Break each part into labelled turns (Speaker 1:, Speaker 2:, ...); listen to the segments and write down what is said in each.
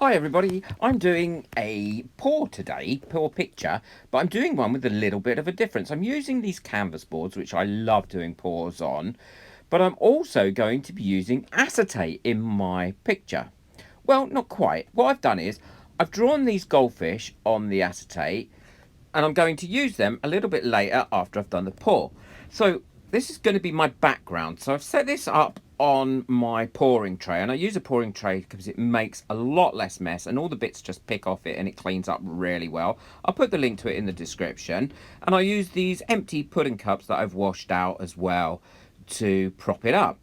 Speaker 1: Hi everybody, I'm doing a pour today, pour picture, but I'm doing one with a little bit of a difference. I'm using these canvas boards, which I love doing pours on, but I'm also going to be using acetate in my picture. Well, not quite. What I've done is I've drawn these goldfish on the acetate and I'm going to use them a little bit later after I've done the pour. So this is going to be my background. So I've set this up on my pouring tray, and I use a pouring tray because it makes a lot less mess and all the bits just pick off it and it cleans up really well. I'll put the link to it in the description, and I use these empty pudding cups that I've washed out as well to prop it up.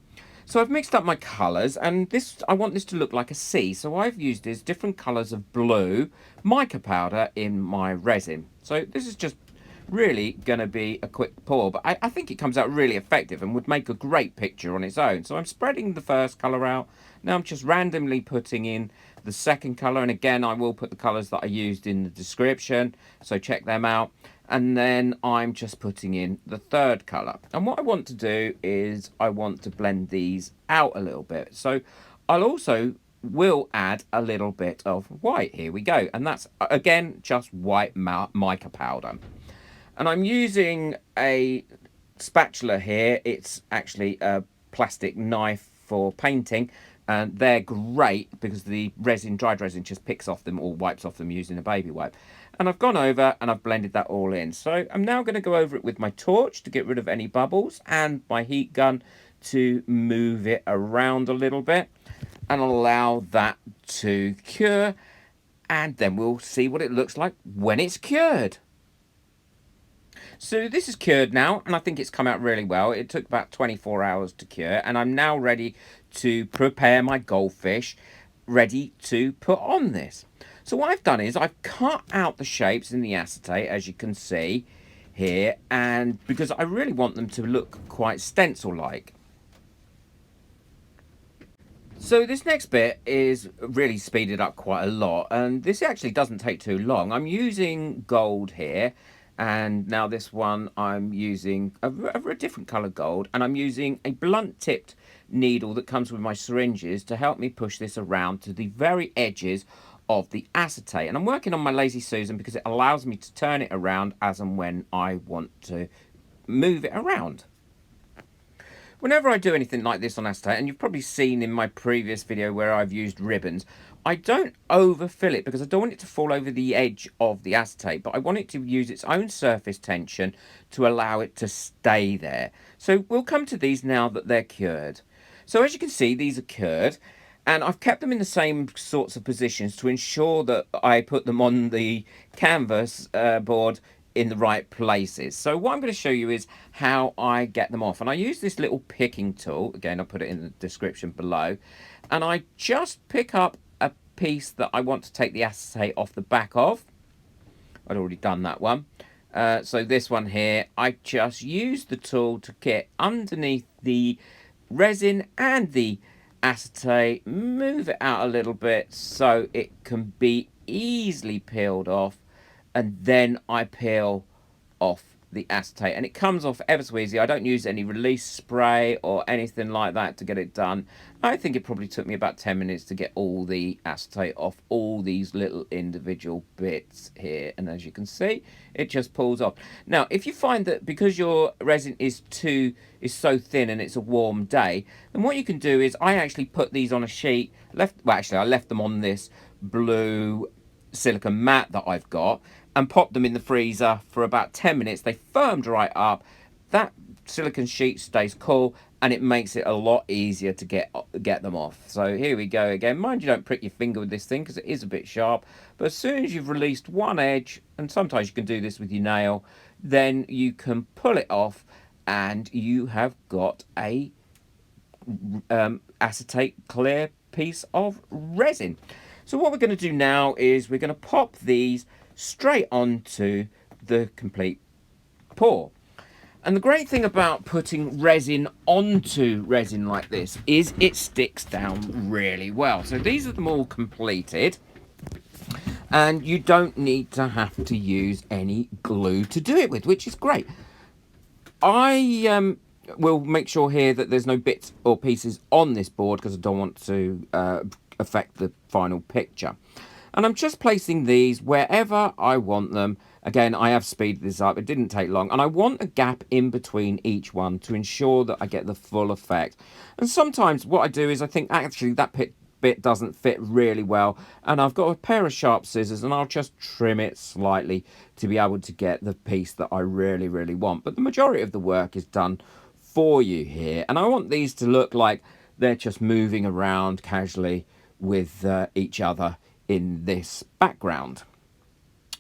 Speaker 1: So I've mixed up my colours, and this I want this to look like a sea. So I've used these different colours of blue mica powder in my resin. So this is just really going to be a quick pour, but I think it comes out really effective and would make a great picture on its own. So I'm spreading the first colour out. Now I'm just randomly putting in the second colour, and again I will put the colours that I used in the description, so check them out. And then I'm just putting in the third colour. And what I want to do is I want to blend these out a little bit. So I'll also will add a little bit of white. Here we go. And that's, again, just white mica powder. And I'm using a spatula here. It's actually a plastic knife for painting, and they're great because the resin, dried resin, just picks off them or wipes off them using a baby wipe. And I've gone over and I've blended that all in. So I'm now going to go over it with my torch to get rid of any bubbles, and my heat gun to move it around a little bit and allow that to cure, and then we'll see what it looks like when it's cured. So this is cured now, and I think it's come out really well. It took about 24 hours to cure, and I'm now ready to prepare my goldfish, ready to put on this. So what I've done is I've cut out the shapes in the acetate, as you can see here, and because I really want them to look quite stencil-like. So this next bit is really speeded up quite a lot, and this actually doesn't take too long. I'm using gold here, and now this one I'm using a different colour gold, and I'm using a blunt tipped needle that comes with my syringes to help me push this around to the very edges of the acetate. And I'm working on my Lazy Susan because it allows me to turn it around as and when I want to move it around. Whenever I do anything like this on acetate, and you've probably seen in my previous video where I've used ribbons, I don't overfill it because I don't want it to fall over the edge of the acetate, but I want it to use its own surface tension to allow it to stay there. So we'll come to these now that they're cured. So as you can see, these are cured, and I've kept them in the same sorts of positions to ensure that I put them on the canvas board in the right places. So what I'm going to show you is how I get them off, and I use this little picking tool. Again, I'll put it in the description below, and I just pick up a piece that I want to take the acetate off the back of. I'd already done that one. So this one here, I just use the tool to get underneath the resin and the acetate, move it out a little bit so it can be easily peeled off, and then I peel off the acetate, and it comes off ever so easy. I don't use any release spray or anything like that to get it done. I think it probably took me about 10 minutes to get all the acetate off all these little individual bits here, and as you can see, it just pulls off. Now if you find that because your resin is so thin and it's a warm day, then what you can do is I actually put these on a sheet, I left them on this blue silicone mat that I've got, and popped them in the freezer for about 10 minutes. They firmed right up. That silicone sheet stays cool, and it makes it a lot easier to get them off. So here we go again. Mind you don't prick your finger with this thing because it is a bit sharp, but as soon as you've released one edge, and sometimes you can do this with your nail, then you can pull it off and you have got a acetate clear piece of resin. So what we're going to do now is we're going to pop these straight onto the complete pour. And the great thing about putting resin onto resin like this is it sticks down really well. So these are them all completed, and you don't need to have to use any glue to do it with, which is great. I will make sure here that there's no bits or pieces on this board because I don't want to affect the final picture. And I'm just placing these wherever I want them. Again, I have speeded this up. It didn't take long. And I want a gap in between each one to ensure that I get the full effect. And sometimes what I do is I think actually that bit doesn't fit really well. And I've got a pair of sharp scissors and I'll just trim it slightly to be able to get the piece that I really, really want. But the majority of the work is done for you here. And I want these to look like they're just moving around casually with each other in this background.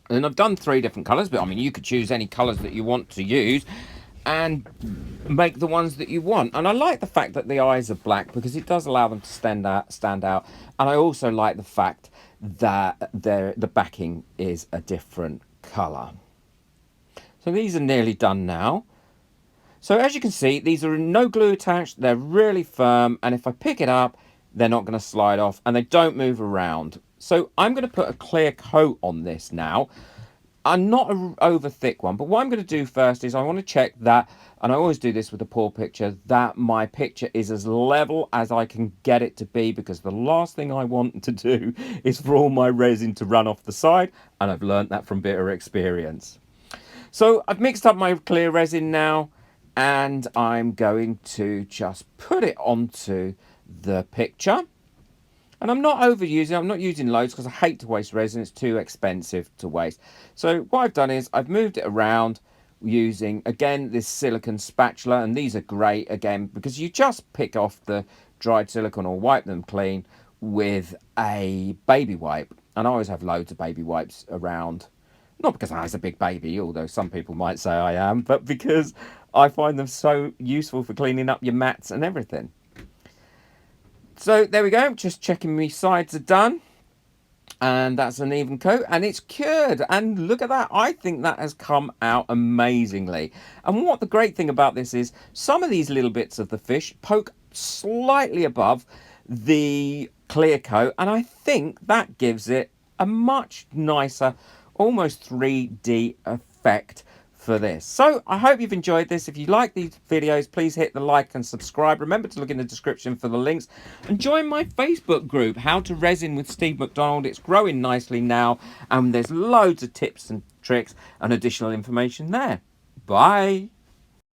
Speaker 1: And I've done 3 different colours, but I mean you could choose any colours that you want to use and make the ones that you want. And I like the fact that the eyes are black because it does allow them to stand out. And I also like the fact that the backing is a different colour. So these are nearly done now. So as you can see, these are no glue attached, they're really firm, and if I pick it up, they're not going to slide off and they don't move around. So I'm going to put a clear coat on this now. I'm not an over thick one, but what I'm going to do first is I want to check that, and I always do this with a poor picture, that my picture is as level as I can get it to be, because the last thing I want to do is for all my resin to run off the side, and I've learned that from bitter experience. So I've mixed up my clear resin now, and I'm going to just put it onto the picture. And I'm not overusing, I'm not using loads because I hate to waste resin, it's too expensive to waste. So what I've done is I've moved it around using, again, this silicone spatula, and these are great, again, because you just pick off the dried silicone or wipe them clean with a baby wipe. And I always have loads of baby wipes around. Not because I was a big baby, although some people might say I am, but because I find them so useful for cleaning up your mats and everything. So there we go, just checking my sides are done. And that's an even coat and it's cured. And look at that, I think that has come out amazingly. And what the great thing about this is some of these little bits of the fish poke slightly above the clear coat. And I think that gives it a much nicer, almost 3D effect for this. So I hope you've enjoyed this. If you like these videos, please hit the like and subscribe. Remember to look in the description for the links and join my Facebook group, How to Resin with Steve McDonald. It's growing nicely now and there's loads of tips and tricks and additional information there. Bye.